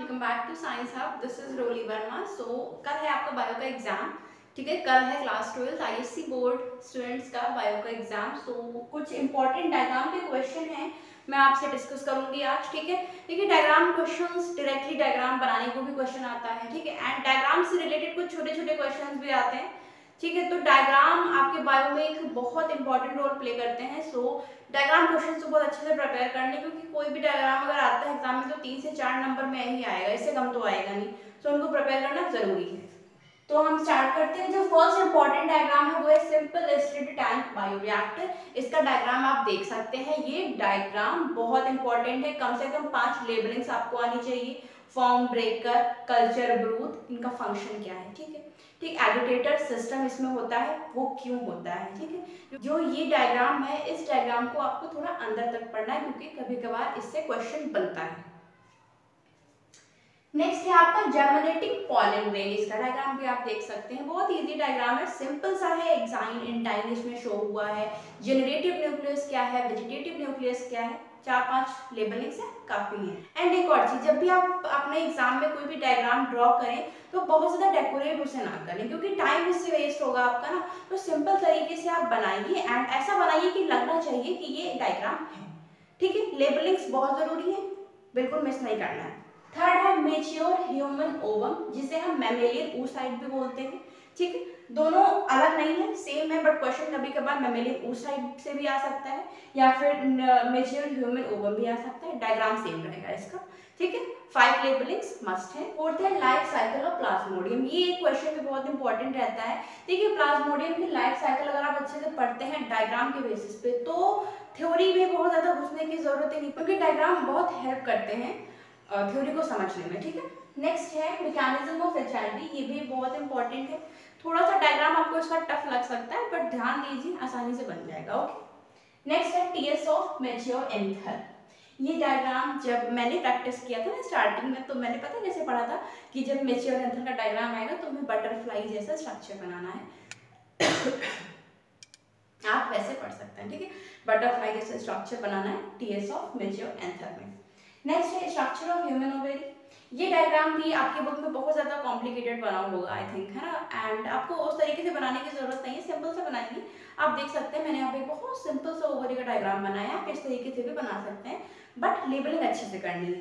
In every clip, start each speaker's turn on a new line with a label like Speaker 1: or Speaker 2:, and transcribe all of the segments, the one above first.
Speaker 1: Welcome back to science hub. This is Roli Verma. कल है आपका बायो का एग्जाम। ठीक है, कल है क्लास 12 आईएससी बोर्ड स्टूडेंट्स का बायो का एग्जाम। कुछ इंपॉर्टेंट डायग्राम के क्वेश्चन हैं, मैं आपसे डिस्कस करूंगी आज। ठीक है, देखिए डायग्राम क्वेश्चंस, डायरेक्टली डायग्राम बनाने को भी क्वेश्चन आता है। ठीक है, एंड डायग्राम से रिलेटेड कुछ छोटे छोटे क्वेश्चन भी आते हैं। ठीक है, तो डायग्राम आपके बायो में एक बहुत इंपॉर्टेंट रोल प्ले करते हैं। डायग्राम क्वेश्चन को बहुत अच्छे से प्रिपेयर करने, क्योंकि कोई भी डायग्राम अगर आता है एग्जाम में तो 3 से 4 नंबर में ही आएगा, इससे कम तो आएगा नहीं। उनको प्रिपेयर करना जरूरी है। तो हम स्टार्ट करते हैं। जो फर्स्ट इंपॉर्टेंट डायग्राम है वो है सिंपल स्टिर्ड टैंक बायोरिएक्टर। इसका डायग्राम आप देख सकते हैं। ये डायग्राम बहुत इंपॉर्टेंट है, कम से कम 5 लेबलिंग्स आपको आनी चाहिए। फॉर्म ब्रेकर, कल्चर ब्रूथ, इनका फंक्शन क्या है। ठीक है, ठीक, एजिटेटर सिस्टम इसमें होता है, वो क्यों होता है। ठीक है, जो ये डायग्राम है, इस डायग्राम को आपको थोड़ा अंदर तक पढ़ना है, क्योंकि कभी कभार इससे क्वेश्चन बनता है। नेक्स्ट है आपका जर्मिनेटिंग पॉलन ग्रेन। इसका डायग्राम भी आप देख सकते हैं, बहुत इजी डायग्राम है, सिंपल सा है। एग्जाइन इन टाइम इसमें शो हुआ है। जेनरेटिव न्यूक्लियस क्या है, वेजिटेटिव न्यूक्लियस क्या है, 4-5 लेबलिंग्स है, काफी है। एंड एक और चीज, जब भी आप अपने एग्जाम में कोई भी डायग्राम ड्रॉ करें तो बहुत ज्यादा डेकोरेट उसे ना करें, क्योंकि टाइम इससे वेस्ट होगा आपका ना। तो सिंपल तरीके से आप बनाइए, एंड ऐसा बनाइए कि लगना चाहिए कि ये डायग्राम है। ठीक है, लेबलिंग्स बहुत जरूरी है, बिल्कुल मिस नहीं करना है। थर्ड है मेच्योर ह्यूमन ओवम, जिसे हम मैमेलियन oocyte भी बोलते हैं। ठीक है, दोनों अलग नहीं है, सेम है, बट क्वेश्चन कभी कभार मैमेलियन oocyte से भी आ सकता है, या फिर मेच्योर ह्यूमन ओवम भी आ सकता है। डायग्राम सेम रहेगा इसका। ठीक है, 5 लेबलिंग्स मस्ट है। फोर्थ है लाइफ साइकिल ऑफ प्लाज्मोडियम। ये एक क्वेश्चन भी बहुत इंपॉर्टेंट रहता है। देखिए, प्लाज्मोडियम की लाइफ साइकिल अगर आप अच्छे से पढ़ते हैं डायग्राम के बेसिस पे, तो थ्योरी में बहुत ज्यादा घुसने की जरूरत ही नहीं, क्योंकि डायग्राम बहुत हेल्प करते हैं थ्योरी को समझने में। ठीक है, नेक्स्ट है मैकेनिज्म ऑफ एचआईवी। ये भी बहुत इंपॉर्टेंट है। थोड़ा सा डायग्राम आपको इसका टफ लग सकता है, बट ध्यान दीजिए, आसानी से बन जाएगा। ओके, नेक्स्ट है टीएस ऑफ मैच्योर एंथर। ये डायग्राम जब मैंने प्रैक्टिस किया था ना स्टार्टिंग में, तो मैंने पता कैसे पढ़ा था कि जब मैच्योर एंथर का डायग्राम आएगा तो हमें बटरफ्लाई जैसा स्ट्रक्चर बनाना है। आप वैसे पढ़ सकते हैं। ठीक है, बटरफ्लाई जैसा स्ट्रक्चर बनाना है टीएस ऑफ मैच्योर एंथर में। नेक्स्ट है स्ट्रक्चर ऑफ ह्यूमन ओवेरी। ये डायग्राम भी आपके बुक में बहुत ज्यादा कॉम्प्लिकेटेड बना होगा, आई थिंक, है ना। एंड आपको उस तरीके से बनाने की जरूरत नहीं है, सिंपल से बनाएंगे। आप देख सकते हैं, मैंने यहाँ पे बहुत सिंपल सा ओवरी का डायग्राम बनाया है। आप इस तरीके से भी बना सकते हैं, बट लेबलिंग अच्छे से करनी है।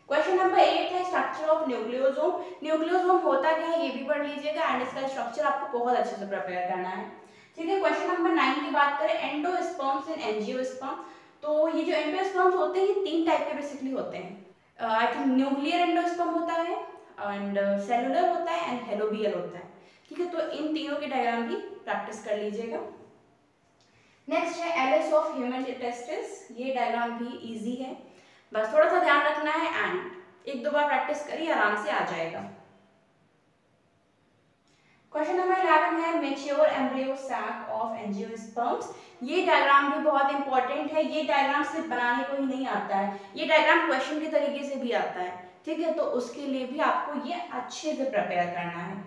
Speaker 1: क्वेश्चन नंबर 8 है स्ट्रक्चर ऑफ न्यूक्लियोसोम। न्यूक्लियोसोम होता क्या है ये भी पढ़ लीजिएगा, एंड इसका स्ट्रक्चर आपको बहुत अच्छे से प्रिपेयर करना है। ठीक है, क्वेश्चन नंबर 9 की बात करें, एंडोस्पर्म्स एंड एंजियोस्पर्म। तो ये जो एंडोस्पर्म्स होते हैं, ये 3 टाइप के बेसिकली होते हैं। आई थिंक न्यूक्लियर एंडोस्पर्म होता है, एंड सेलुलर होता है, एंड हेलोबियल होता है। ठीक है, तो इन तीनों के डायग्राम की प्रैक्टिस कर लीजिएगा। नेक्स्ट है एलिस ऑफ ह्यूमन टेस्टिस। ये डायग्राम भी इजी है, बस थोड़ा सा ध्यान रखना है, एंड 1-2 बार प्रैक्टिस करिए, आराम से आ जाएगा। क्वेश्चन नंबर 11 है mature embryo sac of angiosperms. ये डायग्राम भी बहुत इंपॉर्टेंट है। ये डायग्राम सिर्फ बनाने को ही नहीं आता है, ये डायग्राम क्वेश्चन के तरीके से भी आता है। ठीक है, तो उसके लिए भी आपको ये अच्छे से प्रिपेयर करना है।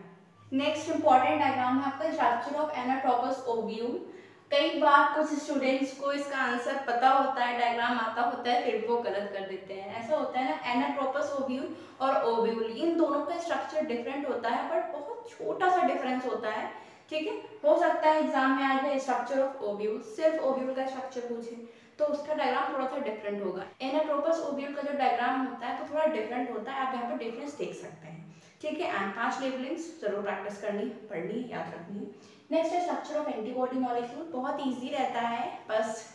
Speaker 1: नेक्स्ट इंपॉर्टेंट डायग्राम है आपका स्ट्रक्चर ऑफ एनाट्रोपस ओव्यूल। कई बार कुछ स्टूडेंट्स को इसका आंसर पता होता है, डायग्राम आता होता है, फिर वो गलत कर देते हैं। ऐसा होता है ना, एनाट्रोपस ओव्यूल और ओव्यूल, इन दोनों का स्ट्रक्चर डिफरेंट होता है, बट बहुत छोटा सा डिफरेंस होता है। ठीक है, हो सकता है एग्जाम में आ जाए स्ट्रक्चर ऑफ ओव्यूल, सिर्फ ओव्यूल का स्ट्रक्चर पूछे तो उसका डायग्राम थोड़ा सा डिफरेंट होगा। एनाट्रोपस ओव्यूल का जो डायग्राम होता है तो थोड़ा डिफरेंट होता है, आप यहाँ पर डिफरेंस देख सकते हैं। ठीक है, एंड 5 लेबलिंग्स जरूर प्रैक्टिस करनी, पढ़नी, याद रखनी है। नेक्स्ट है स्ट्रक्चर ऑफ एंटीबॉडी मॉलिक्यूल। बहुत इजी रहता है, बस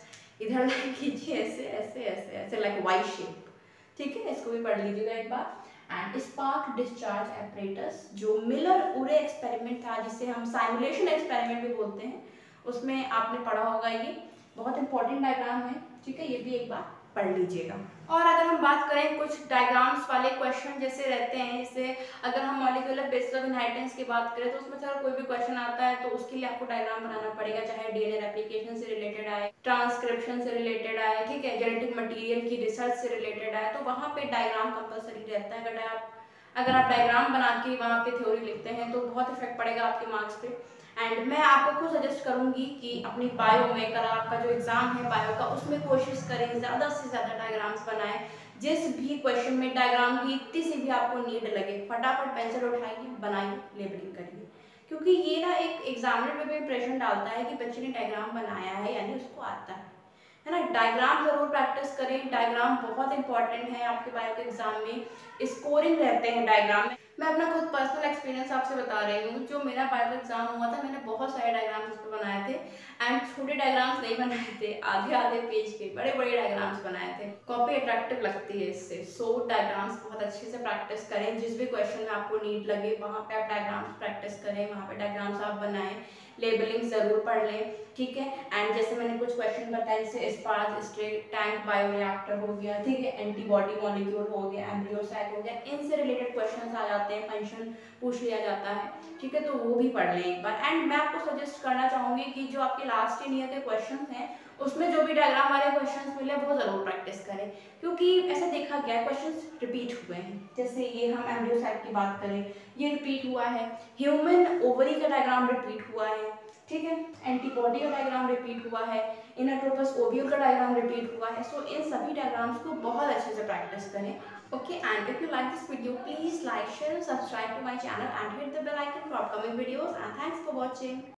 Speaker 1: इधर लाइन कीजिए, ऐसे ऐसे ऐसे ऐसे, लाइक वाई शेप। ठीक है, इसको भी पढ़ लीजिएगा एक बार। एंड स्पार्क डिस्चार्ज एपरेटस, जो मिलर उरे एक्सपेरिमेंट था, जिसे हम साइमुलेशन एक्सपेरिमेंट भी बोलते हैं, उसमें आपने पढ़ा होगा। ये बहुत इंपॉर्टेंट डायग्राम है। ठीक है, ये भी एक बार पढ़ लीजिएगा। और अगर हम बात करें कुछ डायग्राम्स वाले क्वेश्चन जैसे रहते हैं, जैसे अगर हम मॉलिक्यूलर बेसिस ऑफ इनहेरिटेंस की बात करें, तो उसमें अगर कोई भी क्वेश्चन आता है तो उसके लिए आपको डायग्राम बनाना पड़ेगा, चाहे डीएनए रेप्लिकेशन से रिलेटेड आए, ट्रांसक्रिप्शन से रिलेटेड आए, ठीक है, जेनेटिक मटेरियल की रिसर्च से रिलेटेड आए, तो वहाँ पे डायग्राम कंपलसरी रहता है। अगर आप डायग्राम बना के वहाँ पे थ्योरी लिखते हैं तो बहुत इफेक्ट पड़ेगा आपके मार्क्स पे। एंड मैं आपको खुद सजेस्ट करूंगी कि अपनी बायो में, अगर आपका जो एग्जाम है बायो का, उसमें कोशिश करें ज़्यादा से ज़्यादा डायग्राम्स बनाएं, जिस भी क्वेश्चन में डायग्राम की इतनी सी भी आपको नीड लगे, फटाफट पेंसिल उठाइए, बनाइए, लेबलिंग करिए, क्योंकि ये ना एक एग्जामिनर पे भी इंप्रेशन डालता है कि बच्चे ने डायग्राम बनाया है यानी उसको आता है ना। डायग्राम जरूर प्रैक्टिस करें, डायग्राम बहुत इंपॉर्टेंट है आपके बायो के एग्जाम में, स्कोरिंग रहते हैं डायग्राम में। मैं अपना खुद पर्सनल एक्सपीरियंस आपसे बता रही हूँ, जो मेरा बायो का एग्जाम हुआ था मैंने बहुत सारे डायग्राम्स उस पर बनाए थे, एंड छोटे डायग्राम्स नहीं बनाए थे, आधे आधे पेज के बड़े बड़े डायग्राम्स बनाए थे। कॉपी अट्रैक्टिव लगती है इससे, सो डायग्राम्स बहुत अच्छे से प्रैक्टिस करें, जिस भी क्वेश्चन में आपको नीड लगे वहाँ पे आप डायग्राम्स प्रैक्टिस करें, वहाँ पे डायग्राम्स आप बनाएं, लेबलिंग जरूर पढ़ लें, ठीक है। एंड जैसे मैंने कुछ क्वेश्चन बताए, जैसे स्पार्स स्टेट टैंक बायोरिएक्टर हो गया, ठीक है, एंटीबॉडी मॉलिक्यूल हो गया, एम्ब्रियो साइट हो गया, इनसे रिलेटेड क्वेश्चन आ जाते हैं, फंक्शन पूछ लिया जाता है, ठीक है, तो वो भी पढ़ लें एक बार। एंड मैं आपको सजेस्ट करना चाहूंगी कि जो आपके लास्ट ईयर के क्वेश्चन हैं उसमें जो भी डायग्राम वाले क्वेश्चन मिले वो जरूर प्रैक्टिस करें, क्योंकि ऐसा देखा गया है क्वेश्चन रिपीट हुए हैं। जैसे ये हम एम्ब्रियो साइट की बात करें, ये रिपीट हुआ है, ह्यूमन ओवरी का डायग्राम रिपीट हुआ है, ठीक है, एंटीबॉडी का डायग्राम रिपीट हुआ है, इनरट्रोपस ओव्यूल का डायग्राम रिपीट हुआ है। सो इन सभी डायग्राम्स को बहुत अच्छे से प्रैक्टिस करें। Okay, and if you like this video, please like, share and subscribe to my channel and hit the bell icon for upcoming videos, and thanks for watching.